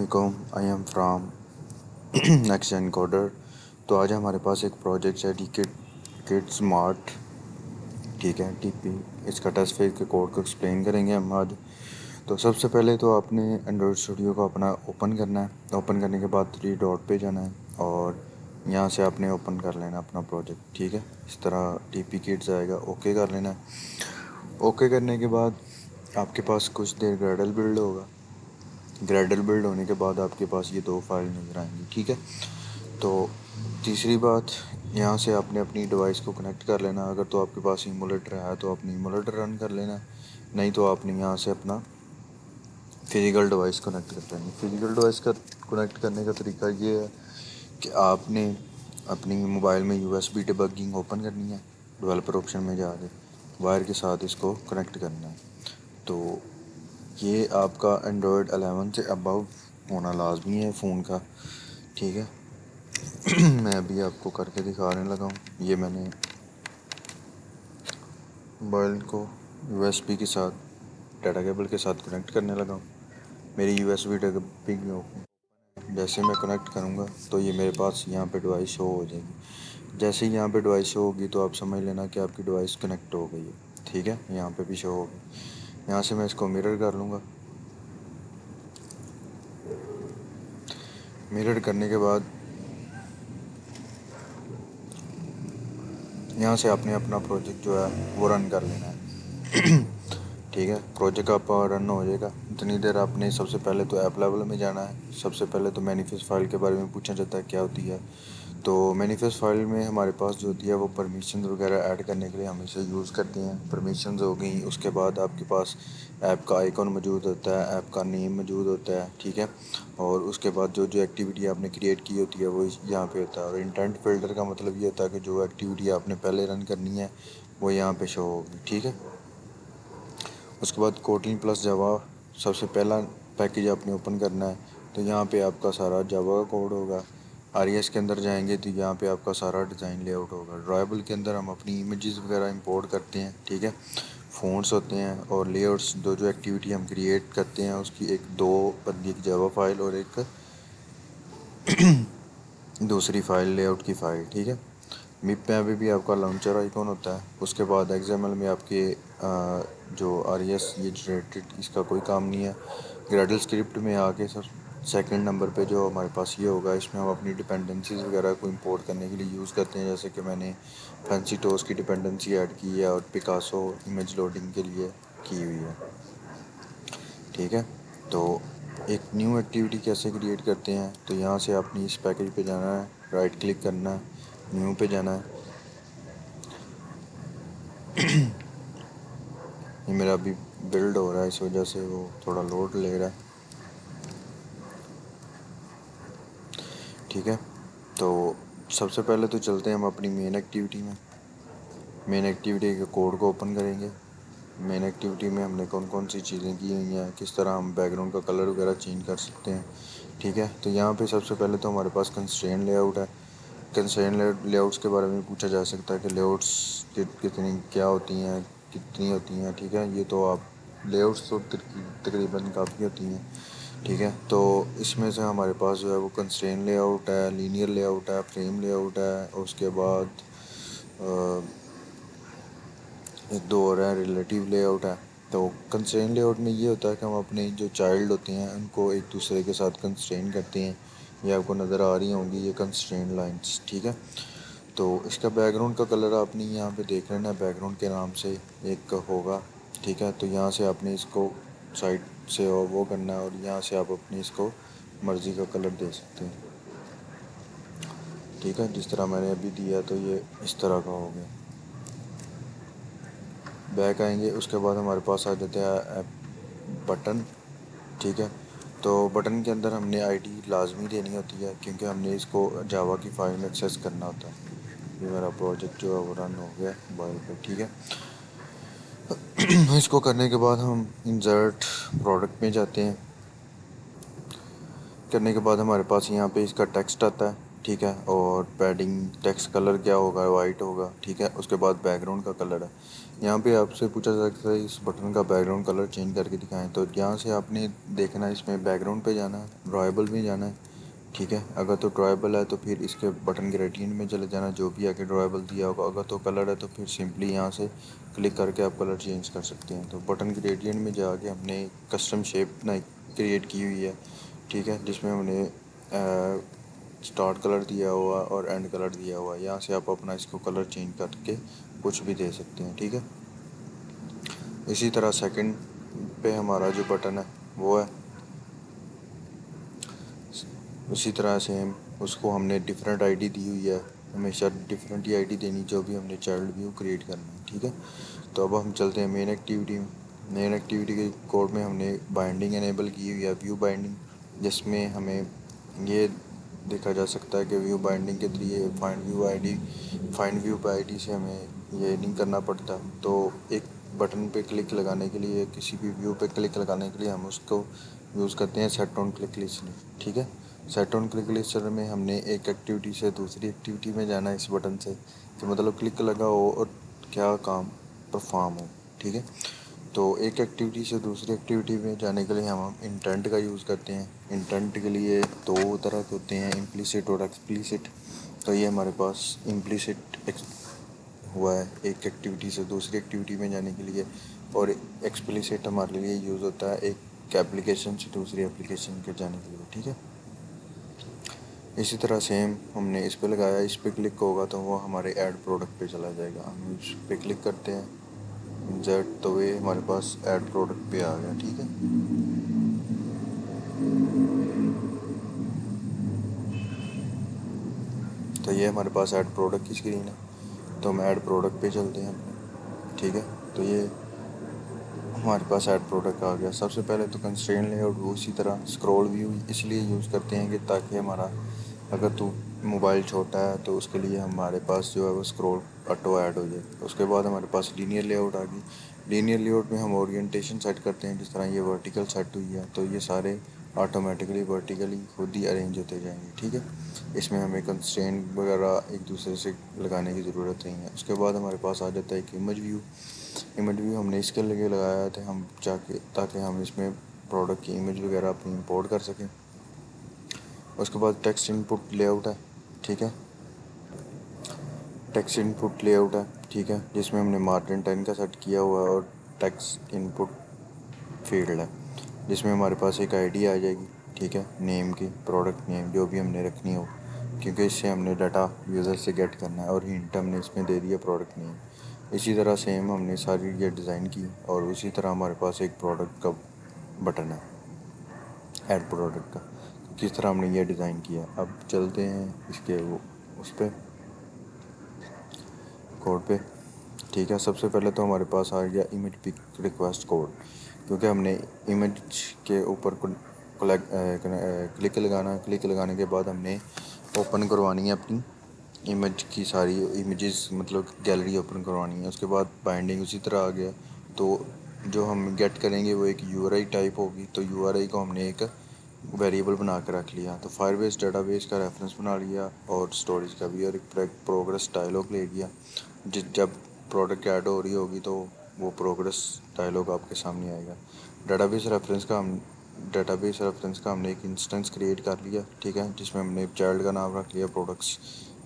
अस्सलामुअलैकुम। I am from next gen coder. तो आज हमारे पास एक प्रोजेक्ट है डी किड स्मार्ट। ठीक है, टीपी इसका टेस्ट फेज के कोड को एक्सप्लेन करेंगे हम आज। तो सबसे पहले तो आपने एंड्रॉयड स्टूडियो को अपना ओपन करना है। ओपन करने के बाद 3 डॉट पे जाना है और यहाँ से आपने ओपन कर लेना अपना प्रोजेक्ट। ठीक है, इस तरह टीपी किड्स आएगा, ओके कर लेना है। ओके करने के बाद आपके पास कुछ देर ग्रेडल बिल्ड होगा। ग्रेडल बिल्ड होने के बाद आपके पास ये 2 फाइल नज़र आएंगी। ठीक है, तो तीसरी बात, यहाँ से आपने अपनी डिवाइस को कनेक्ट कर लेना। अगर तो आपके पास इमोलेटर है तो अपनी इमोलेटर रन कर लेना, नहीं तो आपने यहाँ से अपना फिजिकल डिवाइस कनेक्ट कर लेनी। फिजिकल डिवाइस का कनेक्ट करने का तरीका ये है कि आपने अपनी मोबाइल में यूएसबी डिबगिंग ओपन करनी है, डेवलपर ऑप्शन में जाके वायर के साथ इसको कनेक्ट करना है। तो ये आपका एंड्रॉयड 11 से अबव होना लाजमी है फ़ोन का। ठीक है मैं अभी आपको करके दिखाने लगा हूँ। ये मैंने मोबाइल को यूएसबी के साथ डाटा केबल के साथ कनेक्ट करने लगा हूँ। मेरी यूएसबी जैसे मैं कनेक्ट करूँगा तो ये मेरे पास यहाँ पे डिवाइस शो हो जाएगी। जैसे ही यहाँ पे डिवाइस शो होगी तो आप समझ लेना कि आपकी डिवाइस कनेक्ट हो गई है। ठीक है, यहाँ पे भी शो होगी। यहाँ से मैं इसको मिरर कर लूँगा। मिरर करने के बाद यहाँ से आपने अपना प्रोजेक्ट जो है वो रन कर लेना है। ठीक है, प्रोजेक्ट आपका रन हो जाएगा। इतनी देर आपने सबसे पहले तो ऐप लेवल में जाना है। सबसे पहले तो मैनिफेस्ट फाइल के बारे में पूछा जाता है क्या होती है। तो मैनिफेस्ट फाइल में हमारे पास जो होती है वो परमिशन वगैरह ऐड करने के लिए हम इसे यूज़ करते हैं। परमिशंस हो गई, उसके बाद आपके पास ऐप का आइकॉन मौजूद होता है, ऐप का नेम मौजूद होता है। ठीक है, और उसके बाद जो जो एक्टिविटी आपने क्रिएट की होती है वो यहाँ पे होता है। और इंटेंट फिल्टर का मतलब ये होता है कि जो एक्टिविटी आपने पहले रन करनी है वो यहाँ पे शो होगी। ठीक है, उसके बाद कोटलिन प्लस जावा सबसे पहला पैकेज आपने ओपन करना है। तो यहाँ पे आपका सारा जावा का कोड होगा। आर के अंदर जाएंगे तो यहाँ पे आपका सारा डिज़ाइन लेआउट होगा। ड्राइबल के अंदर हम अपनी इमेजेस वगैरह इंपोर्ट करते हैं। ठीक है, फ़ॉन्ट्स होते हैं और लेआउट्स, जो एक्टिविटी हम क्रिएट करते हैं उसकी एक दो बंदी, एक जावा फाइल और एक दूसरी फाइल लेआउट की फ़ाइल। ठीक है, मिप पे भी आपका लॉन्चर आइकॉन होता है। उसके बाद एक्सएमएल में आपके जो आरईएस ये जनरेटेड, इसका कोई काम नहीं है। ग्रेडल स्क्रिप्ट में आके सर सेकंड नंबर पे जो हमारे पास ये होगा, इसमें हम अपनी डिपेंडेंसीज वगैरह को इंपोर्ट करने के लिए यूज़ करते हैं। जैसे कि मैंने फैंसी टोस की डिपेंडेंसी ऐड की है और पिकासो इमेज लोडिंग के लिए की हुई है। ठीक है, तो एक न्यू एक्टिविटी कैसे क्रिएट करते हैं, तो यहाँ से आपने इस पैकेज पे जाना है, राइट क्लिक करना है, न्यू पे जाना है। ये मेरा अभी बिल्ड हो रहा है, इस वजह से वो थोड़ा लोड ले रहा है। ठीक है, तो सबसे पहले तो चलते हैं हम अपनी मेन एक्टिविटी में। मेन एक्टिविटी के कोड को ओपन करेंगे। मेन एक्टिविटी में हमने कौन कौन सी चीज़ें की हुई हैं, किस तरह हम बैकग्राउंड का कलर वगैरह चेंज कर सकते हैं। ठीक है, तो यहाँ पे सबसे पहले तो हमारे पास कंस्ट्रेंट लेआउट है। कंस्ट्रेंट लेआउट्स के बारे में पूछा जा सकता है कि लेआउट्स कितनी क्या होती हैं, कितनी होती हैं। ठीक है, ये तो आप लेआउट्स तो तकरीबन काफ़ी होती हैं। ठीक है, तो इसमें से हमारे पास जो है वो कंस्ट्रेंट लेआउट है, लीनियर लेआउट है, फ्रेम लेआउट है, और उसके बाद एक दो और है, रिलेटिव लेआउट है। तो कंस्ट्रेंट लेआउट में ये होता है कि हम अपने जो चाइल्ड होते हैं उनको एक दूसरे के साथ कंस्ट्रेंट करते हैं। ये आपको नज़र आ रही होंगी ये कंस्ट्रेंट लाइंस। ठीक है, तो इसका बैकग्राउंड का कलर आपने यहाँ पे देख लेना है, बैकग्राउंड के नाम से एक होगा। ठीक है, तो यहाँ से आपने इसको साइड से वो करना है और यहाँ से आप अपनी इसको मर्ज़ी का कलर दे सकते हैं। ठीक है, जिस तरह मैंने अभी दिया तो ये इस तरह का हो गया। बैक आएंगे, उसके बाद हमारे पास आ जाते हैं बटन। ठीक है, तो बटन के अंदर हमने आईडी लाजमी देनी होती है क्योंकि हमने इसको जावा की फाइल में एक्सेस करना होता है। ये मेरा प्रोजेक्ट जो है वो रन हो गया मोबाइल पे। ठीक है, इसको करने के बाद हम इंसर्ट प्रोडक्ट में जाते हैं। करने के बाद हमारे पास यहाँ पे इसका टेक्स्ट आता है। ठीक है, और पैडिंग टेक्स्ट कलर क्या होगा, वाइट होगा, ठीक है। उसके बाद बैकग्राउंड का कलर है, यहाँ पे आपसे पूछा जा सकता है इस बटन का बैकग्राउंड कलर चेंज करके दिखाएं, तो यहाँ से आपने देखना है इसमें बैकग्राउंड पे जाना है, ड्राइबल में जाना है, ठीक है। अगर तो ड्राइबल है तो फिर इसके बटन ग्रेडियंट में चले जाना, जो भी आगे ड्राइबल दिया होगा। अगर तो कलर है तो फिर सिंपली यहाँ से क्लिक करके आप कलर चेंज कर सकते हैं। तो बटन ग्रेडियंट में जाके हमने कस्टम शेप ना क्रिएट की हुई है, ठीक है, जिसमें हमने स्टार्ट कलर दिया हुआ और एंड कलर दिया हुआ है। यहाँ से आप अपना इसको कलर चेंज करके कुछ भी दे सकते हैं, ठीक है। इसी तरह सेकंड पे हमारा जो बटन है वो है, उसी तरह सेम उसको हमने डिफरेंट आईडी दी हुई है, हमेशा डिफरेंट ही आईडी देनी जो भी हमने चाइल्ड व्यू क्रिएट करना है, ठीक है। तो अब हम चलते हैं मेन एक्टिविटी में। मेन एक्टिविटी के कोड में हमने बाइंडिंग इनेबल की हुई है, व्यू बाइंडिंग, जिसमें हमें ये देखा जा सकता है कि व्यू बाइंडिंग के जरिए फाइंड व्यू बाई आईडी से हमें ये नहीं करना पड़ता। तो एक बटन पे क्लिक लगाने के लिए, किसी भी व्यू पे क्लिक लगाने के लिए हम उसको यूज़ करते हैं सेट ऑन क्लिक लिस्ट, ठीक है। सेट ऑन क्लिक लिस्ट में हमने एक एक्टिविटी से दूसरी एक्टिविटी में जाना है इस बटन से, कि मतलब क्लिक लगा हो और क्या काम परफॉर्म हो, ठीक है। तो एक एक्टिविटी से दूसरी एक्टिविटी में जाने के लिए हम इंटेंट का यूज़ करते हैं। इंटेंट के लिए दो तरह के होते हैं, इम्प्लिसिट और एक्सप्लिसिट। तो ये हमारे पास इम्प्लिसिट हुआ है एक एक्टिविटी से दूसरी एक्टिविटी में जाने के लिए, और एक्सप्लिसिट हमारे लिए यूज़ होता है एक एप्लीकेशन से दूसरी एप्लीकेशन के जाने के लिए, ठीक है। इसी तरह सेम हमने इस पे लगाया, इस पे क्लिक होगा तो वो हमारे ऐड प्रोडक्ट पे चला जाएगा। हम इस पे क्लिक करते हैं जेड, तो वे हमारे पास ऐड प्रोडक्ट पे आ गया, ठीक है। तो ये हमारे पास ऐड प्रोडक्ट की स्क्रीन है। तो हम ऐड प्रोडक्ट पे चलते हैं अपने, ठीक है। तो ये हमारे पास ऐड प्रोडक्ट आ गया। सबसे पहले तो कंस्ट्रेंट लेआउट उसी तरह स्क्रॉल व्यू इसलिए यूज़ करते हैं कि ताकि हमारा, अगर तो मोबाइल छोटा है तो उसके लिए हमारे पास जो है वो स्क्रॉल ऑटो ऐड हो जाए। उसके बाद हमारे पास लीनियर लेआउट आ गई। लीनियर लेआउट में हम ओरिएंटेशन सेट करते हैं, जिस तरह ये वर्टिकल सेट हुई है तो ये सारे ऑटोमेटिकली वर्टिकली खुद ही अरेंज होते जाएंगे, ठीक है। इसमें हमें कंस्ट्रेंट वगैरह एक दूसरे से लगाने की ज़रूरत नहीं है। उसके बाद हमारे पास आ जाता है एक इमेज व्यू। इमेज व्यू हमने इसके लिए लगाया था हम जाके, ताकि हम इसमें प्रोडक्ट की इमेज वगैरह अपनी इंपोर्ट कर सकें। उसके बाद टेक्स्ट इनपुट लेआउट है, ठीक है। टेक्स्ट इनपुट लेआउट है, ठीक है, जिसमें हमने मार्जिन 10 का सेट किया हुआ है, और टेक्स्ट इनपुट फील्ड है जिसमें हमारे पास एक आईडी आ जाएगी, ठीक है, नेम की, प्रोडक्ट नेम जो भी हमने रखनी हो, क्योंकि इससे हमने डाटा यूज़र से गेट करना है, और हिंट हमने इसमें दे दिया प्रोडक्ट नेम। इसी तरह सेम हमने सारी ये डिज़ाइन की, और उसी तरह हमारे पास एक प्रोडक्ट का बटन है ऐड प्रोडक्ट का। किस तरह हमने ये डिज़ाइन किया, अब चलते हैं इसके वो उस पर कोड पे, ठीक है। सबसे पहले तो हमारे पास आ गया इमेज पिक रिक्वेस्ट कोड, क्योंकि हमने इमेज के ऊपर क्लिक लगाना, क्लिक लगाने के बाद हमने ओपन करवानी है अपनी इमेज की सारी इमेजेस, मतलब गैलरी ओपन करवानी है। उसके बाद बाइंडिंग उसी तरह आ गया। तो जो हम गेट करेंगे वो एक यूआरआई टाइप होगी, तो यूआरआई को हमने एक वेरिएबल बना कर रख लिया। तो फायरबेस डेटाबेस का रेफरेंस बना लिया, और स्टोरेज का भी, और एक प्रोग्रेस डायलॉग ले लिया। जब प्रोडक्ट ऐड हो रही होगी तो वो प्रोग्रेस डायलॉग आपके सामने आएगा। डेटाबेस रेफरेंस का हमने एक इंस्टेंस क्रिएट कर लिया, ठीक है, जिसमें हमने चाइल्ड का नाम रख लिया प्रोडक्ट्स।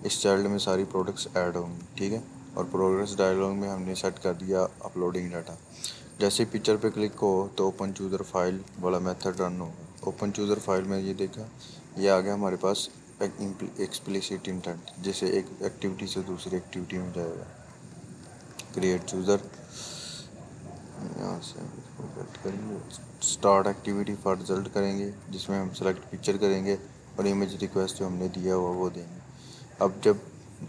इस चाइल्ड में सारी प्रोडक्ट्स ऐड होंगी, ठीक है। और प्रोग्रेस डायलॉग में हमने सेट कर दिया अपलोडिंग डाटा। जैसे पिक्चर पे क्लिक हो तो ओपन चूज़र फाइल वाला मेथड रन होगा। ओपन चूज़र फाइल में ये देखा, ये आ गया हमारे पास एक्सप्लिसिट इंटेंट, जैसे एक एक्टिविटी से दूसरी एक्टिविटी में जाएगा। क्रिएट चूज़र, यहाँ से कट करेंगे, स्टार्ट एक्टिविटी फॉर रिजल्ट करेंगे, जिसमें हम सेलेक्ट पिक्चर करेंगे, और इमेज रिक्वेस्ट जो हमने दिया हुआ वो देंगे। अब जब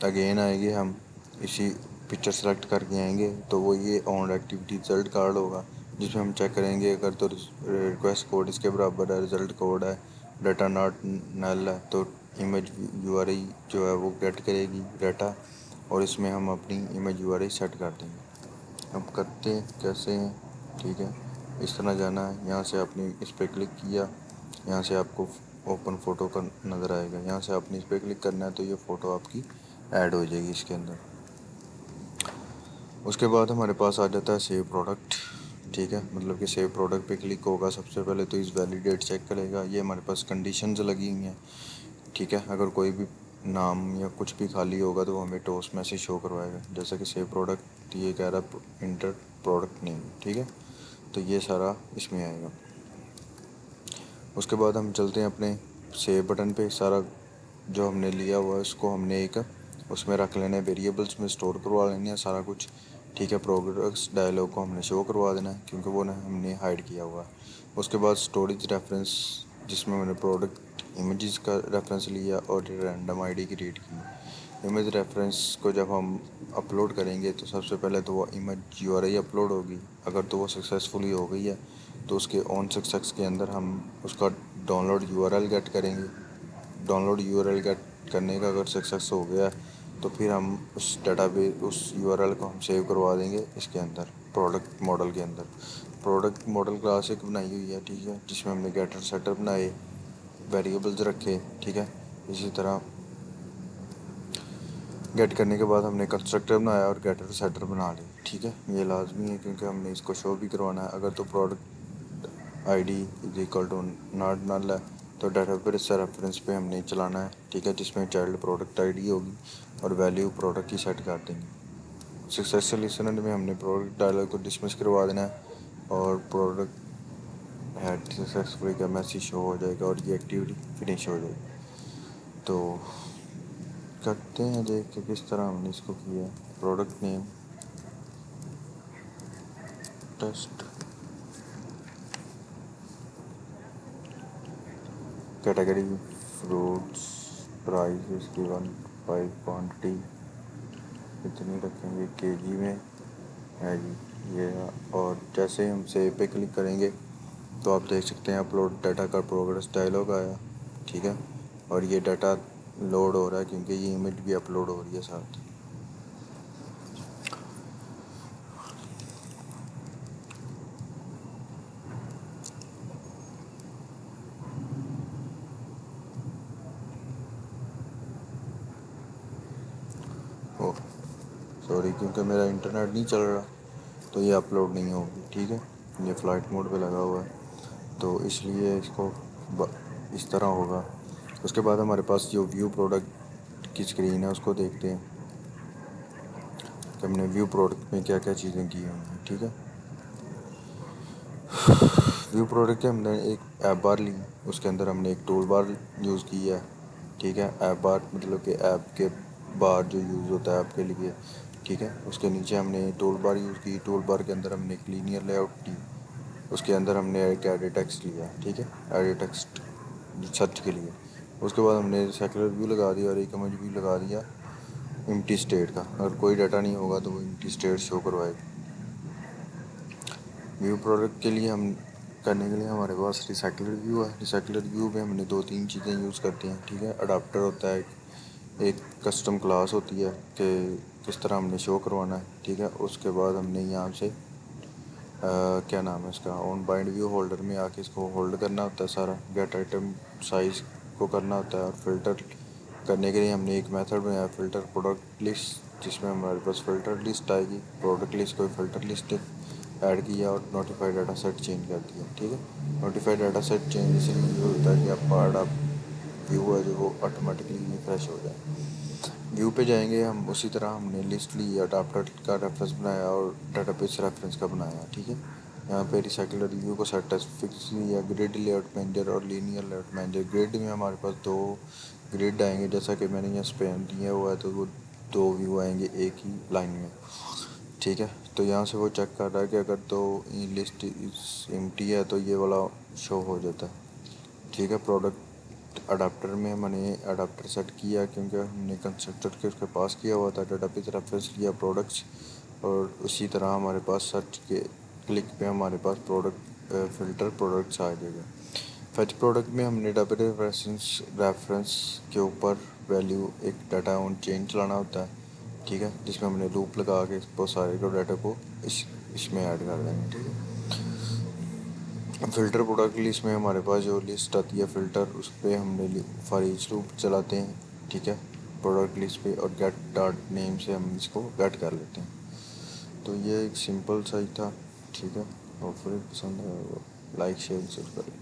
अगेन आएंगे हम इसी पिक्चर सेलेक्ट करके आएंगे, तो वो ये ऑन एक्टिविटी रिजल्ट कार्ड होगा, जिसमें हम चेक करेंगे अगर तो रिक्वेस्ट कोड इसके बराबर है, रिजल्ट कोड है, डाटा नॉट नल है, तो इमेज यूआरआई जो है वो गेट करेगी डाटा, और इसमें हम अपनी इमेज यूआरआई सेट कर देंगे। अब करते कैसे हैं, ठीक है। इस तरह जाना है, यहाँ से आपने इस पर क्लिक किया, यहाँ से आपको ओपन फ़ोटो का नज़र आएगा। यहाँ से आपने इस पर क्लिक करना है तो ये फ़ोटो आपकी ऐड हो जाएगी इसके अंदर। उसके बाद हमारे पास आ जाता है सेव प्रोडक्ट। ठीक है, मतलब कि सेव प्रोडक्ट पे क्लिक होगा, सबसे पहले तो इस वैलिडेट चेक करेगा। ये हमारे पास कंडीशंस लगी हुई हैं। ठीक है, अगर कोई भी नाम या कुछ भी खाली होगा तो वो हमें टोस मैसेज शो करवाएगा। जैसा कि सेव प्रोडक्ट ये कह रहा है इंटर प्रोडक्ट नेम। ठीक है, तो ये सारा इसमें आएगा। उसके बाद हम चलते हैं अपने सेव बटन पे। सारा जो हमने लिया हुआ है उसको हमने एक उसमें रख लेना है, वेरिएबल्स में स्टोर करवा लेना है सारा कुछ। ठीक है, प्रोग्रेस डायलॉग को हमने शो करवा देना है क्योंकि वो ना हमने हाइड किया हुआ है। उसके बाद स्टोरेज रेफरेंस, जिसमें मैंने प्रोडक्ट इमेजेस का रेफरेंस लिया और रैंडम आईडी क्रिएट की। इमेज रेफरेंस को जब हम अपलोड करेंगे तो सबसे पहले तो वो इमेज यूआरआई अपलोड होगी। अगर तो वो सक्सेसफुली हो गई है तो उसके ऑन सक्सेस के अंदर हम उसका डाउनलोड यूआरएल गेट करेंगे। डाउनलोड यूआरएल गेट करने का अगर सक्सेस हो गया तो फिर हम उस डाटाबेस उस यूआरएल को हम सेव करवा देंगे इसके अंदर, प्रोडक्ट मॉडल के अंदर। प्रोडक्ट मॉडल क्लास एक बनाई हुई है। ठीक है, जिसमें हमने गेटर सेटर बनाए, वेरिएबल्स रखे। ठीक है, इसी तरह गेट करने के बाद हमने कंस्ट्रक्टर बनाया और गेटर सेटर बना ली। ठीक है, ये लाजमी है क्योंकि हमने इसको शो भी करवाना है। अगर तो product ID is equal to not null है तो डाटाबेस रेफरेंस पे हमने चलाना है। ठीक है, जिसमें चाइल्ड प्रोडक्ट आईडी होगी और वैल्यू प्रोडक्ट की सेट कर देंगे। सक्सेसफुल लिसनर में हमने प्रोडक्ट डायलॉग को डिसमिस करवा देना है और प्रोडक्ट हैड सक्सेसफुली का मैसेज शो हो जाएगा और ये एक्टिविटी फिनिश हो जाएगी। तो करते हैं देख के किस तरह हमने इसको किया। Product name test, category fruits, price is given, 5 quantity इतनी रखेंगे केजी में है जी ये। और जैसे ही हम सेव पे क्लिक करेंगे तो आप देख सकते हैं अपलोड डाटा का प्रोग्रेस डायलॉग आया। ठीक है, और ये डाटा लोड हो रहा है क्योंकि ये इमेज भी अपलोड हो रही है साथ। ओ सॉरी, क्योंकि मेरा इंटरनेट नहीं चल रहा तो ये अपलोड नहीं होगी। ठीक है, ये फ़्लाइट मोड पे लगा हुआ है तो इसलिए इसको इस तरह होगा। उसके बाद हमारे पास जो व्यू प्रोडक्ट की स्क्रीन है उसको देखते हैं कि हमने व्यू प्रोडक्ट में क्या क्या चीज़ें की हुई हैं। ठीक है, व्यू प्रोडक्ट के हमने एक ऐप बार ली, उसके अंदर हमने एक टूल बार यूज़ की है। ठीक है, ऐप बार मतलब कि ऐप के बार जो यूज़ होता है ऐप के लिए। ठीक है, उसके नीचे हमने टूल बार यूज़ की। टूल बार के अंदर हमने एक लीनियर लेआउट ली, उसके अंदर हमने एक एडिट टेक्स्ट लिया। ठीक है, एडिट टेक्स्ट सर्च के लिए। उसके बाद हमने सेकुलर व्यू लगा दिया और एक इमेज व्यू लगा दिया एम्प्टी स्टेट का। अगर कोई डाटा नहीं होगा तो वो एम्प्टी स्टेट शो करवाएगा। व्यू प्रोडक्ट के लिए हम करने के लिए हमारे पास रिसाइकलर व्यू है। रिसाइकलर व्यू में हमने 2-3 चीज़ें यूज़ करती हैं। ठीक है, अडाप्टर होता है, एक कस्टम क्लास होती है कि किस तरह हमने शो करवाना है। ठीक है, उसके बाद हमने यहाँ से क्या नाम है इसका, ऑन बाइंड व्यू होल्डर में आके इसको होल्ड करना होता है सारा। गेट आइटम साइज़ को करना होता है और फिल्टर करने के लिए हमने एक मेथड बनाया फिल्टर प्रोडक्ट लिस्ट, जिसमें हमारे पास फिल्टर लिस्ट आएगी। प्रोडक्ट लिस्ट को फिल्टर लिस्ट ऐड किया और नोटिफाइड डाटा सेट चेंज कर दिया। ठीक है, नोटिफाइड डाटा सेट चेंज इसलिए होता है कि आप पार्ट आप व्यू है जो वो ऑटोमेटिकली रिफ्रेश हो जाए। व्यू पे जाएंगे हम, उसी तरह हमने लिस्ट ली, अडाप्टर का रेफरेंस बनाया और डाटाबेस रेफरेंस का बनाया। ठीक है, यहाँ पे रिसाइकलर व्यू को सेट फिक्स लिया, ग्रिड लेआउट मैनेजर और लीनियर लेआउट मैनेजर। ग्रिड में हमारे पास 2 ग्रिड आएंगे, जैसा कि मैंने यहाँ स्पेन दिया हुआ है तो वो 2 व्यू आएंगे एक ही लाइन में। ठीक है, तो यहाँ से वो चेक कर रहा है कि अगर तो लिस्ट एम्प्टी है तो ये वाला शो हो जाता है। ठीक है, प्रोडक्ट अडाप्टर में मैंने अडाप्टर सेट किया क्योंकि हमने कंस्ट्रक्टर के उसके पास किया हुआ था। डाटाबेस रेफरेंस लिया प्रोडक्ट्स, और उसी तरह हमारे पास सर्च के क्लिक पे हमारे पास प्रोडक्ट फ़िल्टर प्रोडक्ट्स आ जाएगा। फैच प्रोडक्ट में हमने डाटाबेस रेफरेंस के ऊपर वैल्यू एक डाटा ऑन चेंज चलाना होता है। ठीक है, जिसमें हमने लूप लगा के बहुत सारे को डाटा को इसमें ऐड कर देंगे। ठीक है, फ़िल्टर प्रोडक्ट लिस्ट में हमारे पास जो लिस्ट आती है फ़िल्टर, उस पर हमने फॉर ईच लूप चलाते हैं, ठीक है, प्रोडक्ट लिस्ट पे, और गेट डॉट नेम से हम इसको गेट कर लेते हैं। तो ये एक सिंपल सा ही था, ठीक है। होपफुली पसंद आया, लाइक शेयर जरूर करें।